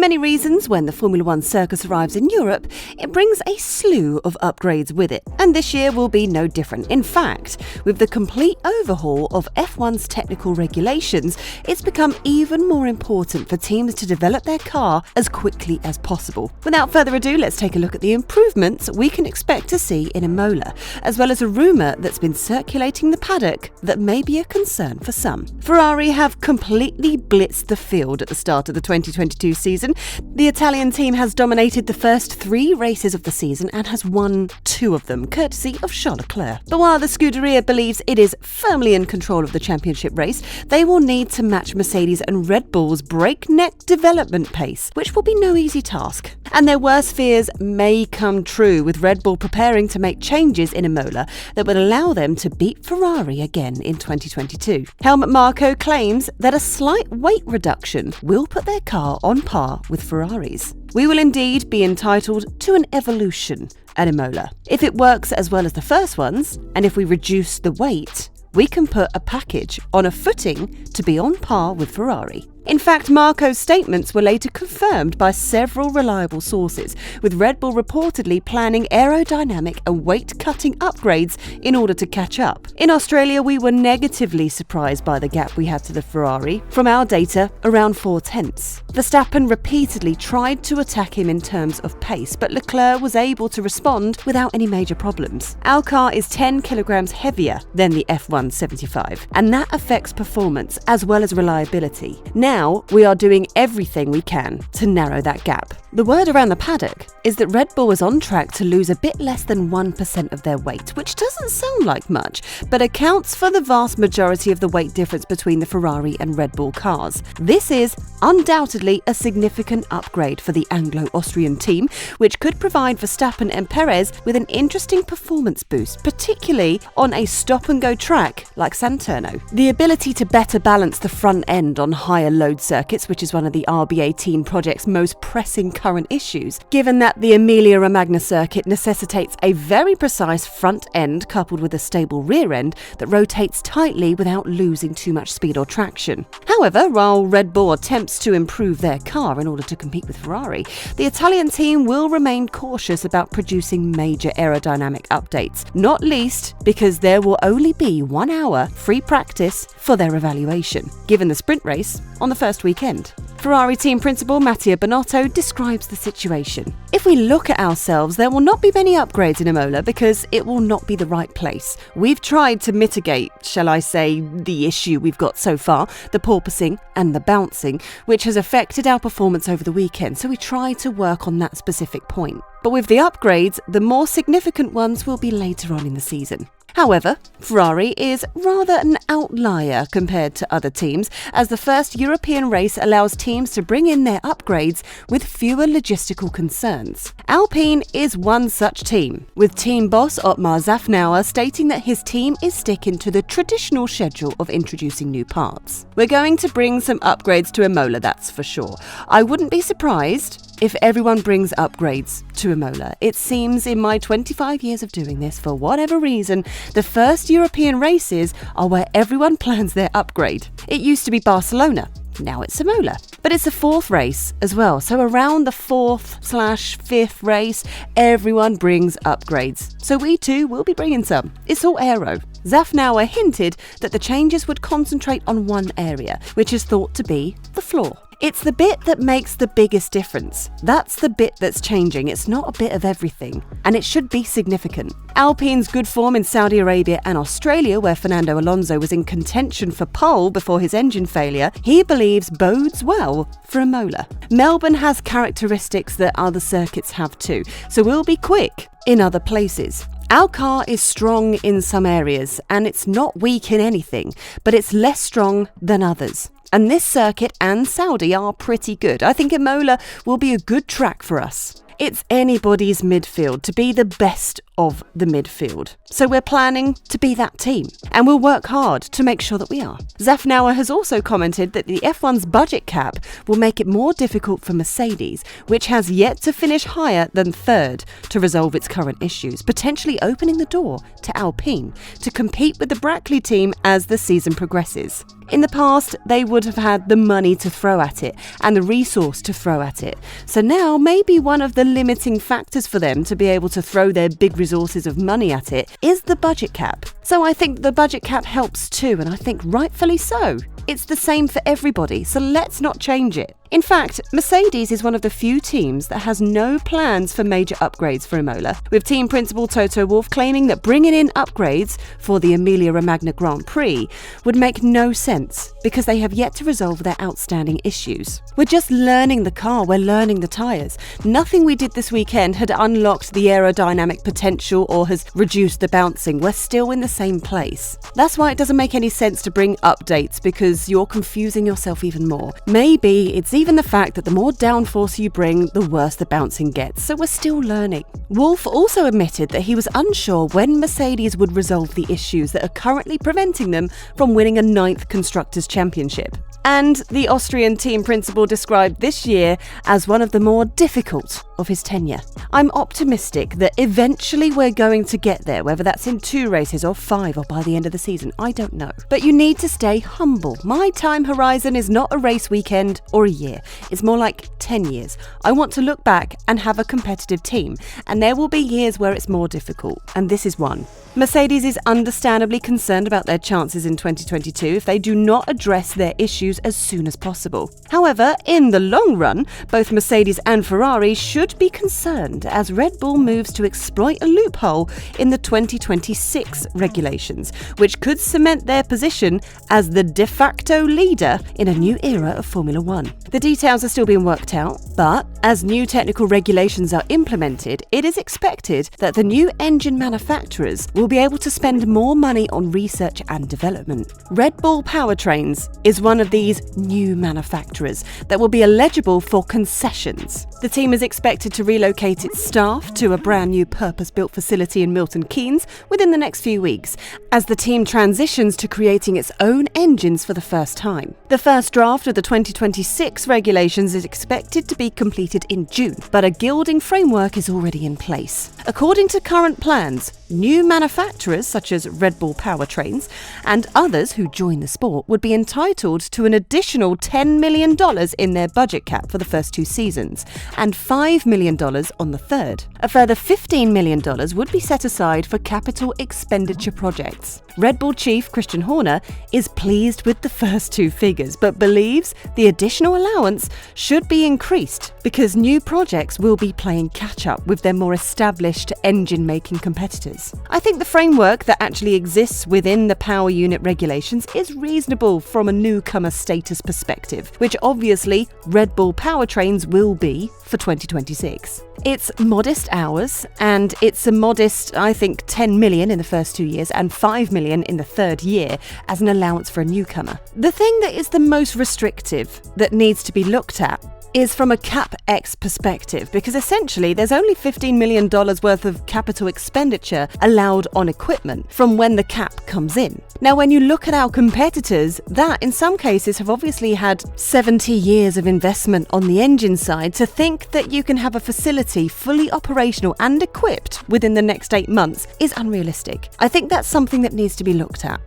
many reasons, when the Formula One circus arrives in Europe, it brings a slew of upgrades with it. And this year will be no different. In fact, with the complete overhaul of F1's technical regulations, it's become even more important for teams to develop their car as quickly as possible. Without further ado, let's take a look at the improvements we can expect to see in Imola, as well as a rumour that's been circulating the paddock that may be a concern for some. Ferrari have completely blitzed the field at the start of the 2022 season. The Italian team has dominated the first 3 races of the season and has won 2 of them, courtesy of Charles Leclerc. But while the Scuderia believes it is firmly in control of the championship race, they will need to match Mercedes and Red Bull's breakneck development pace, which will be no easy task. And their worst fears may come true, with Red Bull preparing to make changes in Imola that would allow them to beat Ferrari again in 2022. Helmut Marko claims that a slight weight reduction will put their car on par with Ferrari's. We will indeed be entitled to an evolution at Imola. If it works as well as the first ones, and if we reduce the weight, we can put a package on a footing to be on par with Ferrari. In fact, Marko's statements were later confirmed by several reliable sources, with Red Bull reportedly planning aerodynamic and weight-cutting upgrades in order to catch up. In Australia, we were negatively surprised by the gap we had to the Ferrari. From our data, around 4/10. Verstappen repeatedly tried to attack him in terms of pace, but Leclerc was able to respond without any major problems. Our car is 10 kilograms heavier than the F1 75, and that affects performance as well as reliability. Now, we are doing everything we can to narrow that gap. The word around the paddock is that Red Bull is on track to lose a bit less than 1% of their weight, which doesn't sound like much, but accounts for the vast majority of the weight difference between the Ferrari and Red Bull cars. This is undoubtedly a significant upgrade for the Anglo-Austrian team, which could provide Verstappen and Perez with an interesting performance boost, particularly on a stop-and-go track like Santurno. The ability to better balance the front end on higher load circuits, which is one of the RB18 project's most pressing current issues, given that the Emilia-Romagna circuit necessitates a very precise front end coupled with a stable rear end that rotates tightly without losing too much speed or traction. However, while Red Bull attempts to improve their car in order to compete with Ferrari, the Italian team will remain cautious about producing major aerodynamic updates, not least because there will only be 1 hour free practice for their evaluation, given the sprint race on the first weekend. Ferrari team principal Mattia Binotto describes the situation. If we look at ourselves, there will not be many upgrades in Imola because it will not be the right place. We've tried to mitigate, shall I say, the issue we've got so far, the porpoising and the bouncing, which has affected our performance over the weekend, so we try to work on that specific point. But with the upgrades, the more significant ones will be later on in the season. However, Ferrari is rather an outlier compared to other teams, as the first European race allows teams to bring in their upgrades with fewer logistical concerns. Alpine is one such team, with team boss Otmar Szafnauer stating that his team is sticking to the traditional schedule of introducing new parts. We're going to bring some upgrades to Imola, that's for sure. I wouldn't be surprised if everyone brings upgrades to Imola. It seems in my 25 years of doing this, for whatever reason, the first European races are where everyone plans their upgrade. It used to be Barcelona, now it's Imola. But it's the 4th race as well, so around the 4th/5th race, everyone brings upgrades. So we too will be bringing some. It's all aero. Szafnauer hinted that the changes would concentrate on one area, which is thought to be the floor. It's the bit that makes the biggest difference. That's the bit that's changing. It's not a bit of everything, and it should be significant. Alpine's good form in Saudi Arabia and Australia, where Fernando Alonso was in contention for pole before his engine failure, he believes bodes well for Imola. Melbourne has characteristics that other circuits have too, so we'll be quick in other places. Our car is strong in some areas, and it's not weak in anything, but it's less strong than others. And this circuit and Saudi are pretty good. I think Imola will be a good track for us. It's anybody's midfield to be the best of the midfield. So we're planning to be that team, and we'll work hard to make sure that we are. Szafnauer has also commented that the F1's budget cap will make it more difficult for Mercedes, which has yet to finish higher than 3rd, to resolve its current issues, potentially opening the door to Alpine to compete with the Brackley team as the season progresses. In the past, they would have had the money to throw at it and the resource to throw at it. So now maybe one of the limiting factors for them to be able to throw their big resources of money at it is the budget cap. So I think the budget cap helps too, and I think rightfully so. It's the same for everybody, so let's not change it. In fact, Mercedes is one of the few teams that has no plans for major upgrades for Imola, with team principal Toto Wolff claiming that bringing in upgrades for the Emilia-Romagna Grand Prix would make no sense because they have yet to resolve their outstanding issues. We're just learning the car, we're learning the tyres. Nothing we did this weekend had unlocked the aerodynamic potential or has reduced the bouncing. We're still in the same place. That's why it doesn't make any sense to bring updates, because you're confusing yourself even more. Maybe it's even the fact that the more downforce you bring, the worse the bouncing gets, so we're still learning. Wolff also admitted that he was unsure when Mercedes would resolve the issues that are currently preventing them from winning a 9th Constructors' Championship. And the Austrian team principal described this year as one of the more difficult of his tenure. I'm optimistic that eventually we're going to get there, whether that's in 2 races or 5 or by the end of the season, I don't know. But you need to stay humble. My time horizon is not a race weekend or a year. It's more like 10 years. I want to look back and have a competitive team, and there will be years where it's more difficult, and this is one. Mercedes is understandably concerned about their chances in 2022 if they do not address their issues as soon as possible. However, in the long run, both Mercedes and Ferrari should be concerned as Red Bull moves to exploit a loophole in the 2026 regulations, which could cement their position as the de facto leader in a new era of Formula One. The details are still being worked out, but as new technical regulations are implemented, it is expected that the new engine manufacturers will be able to spend more money on research and development. Red Bull Powertrains is one of these new manufacturers that will be eligible for concessions. The team is expected to relocate its staff to a brand new purpose-built facility in Milton Keynes within the next few weeks, as the team transitions to creating its own engines for the first time. The first draft of the 2026 regulations is expected to be completed in June, but a gilding framework is already in place. According to current plans, new manufacturers such as Red Bull Powertrains and others who join the sport would be entitled to an additional $10 million in their budget cap for the first 2 seasons and $5 million on the third. A further $15 million would be set aside for capital expenditure projects. Red Bull chief Christian Horner is pleased with the first 2 figures, but believes the additional allowance should be increased because new projects will be playing catch-up with their more established engine-making competitors. I think the framework that actually exists within the power unit regulations is reasonable from a newcomer status perspective, which obviously Red Bull Powertrains will be for 2026. It's modest hours, and it's a modest, I think, 10 million in the first 2 years and 5 million in the third year as an allowance for a newcomer. The thing that is the most restrictive that needs to be looked at is from a CapEx perspective, because essentially there's only $15 million worth of capital expenditure allowed on equipment from when the cap comes in. Now, when you look at our competitors, that in some cases have obviously had 70 years of investment on the engine side, to think that you can have a facility fully operational and equipped within the next 8 months is unrealistic. I think that's something that needs to be looked at.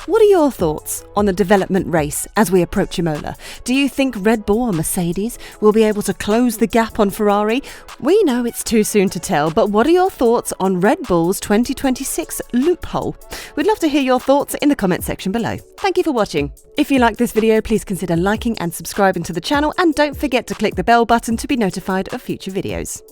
What are your thoughts on the development race as we approach Imola? Do you think Red Bull or Mercedes will be able to close the gap on Ferrari? We know it's too soon to tell, but what are your thoughts on Red Bull's 2026 loophole? We'd love to hear your thoughts in the comment section below. Thank you for watching. If you like this video, please consider liking and subscribing to the channel, and don't forget to click the bell button to be notified of future videos.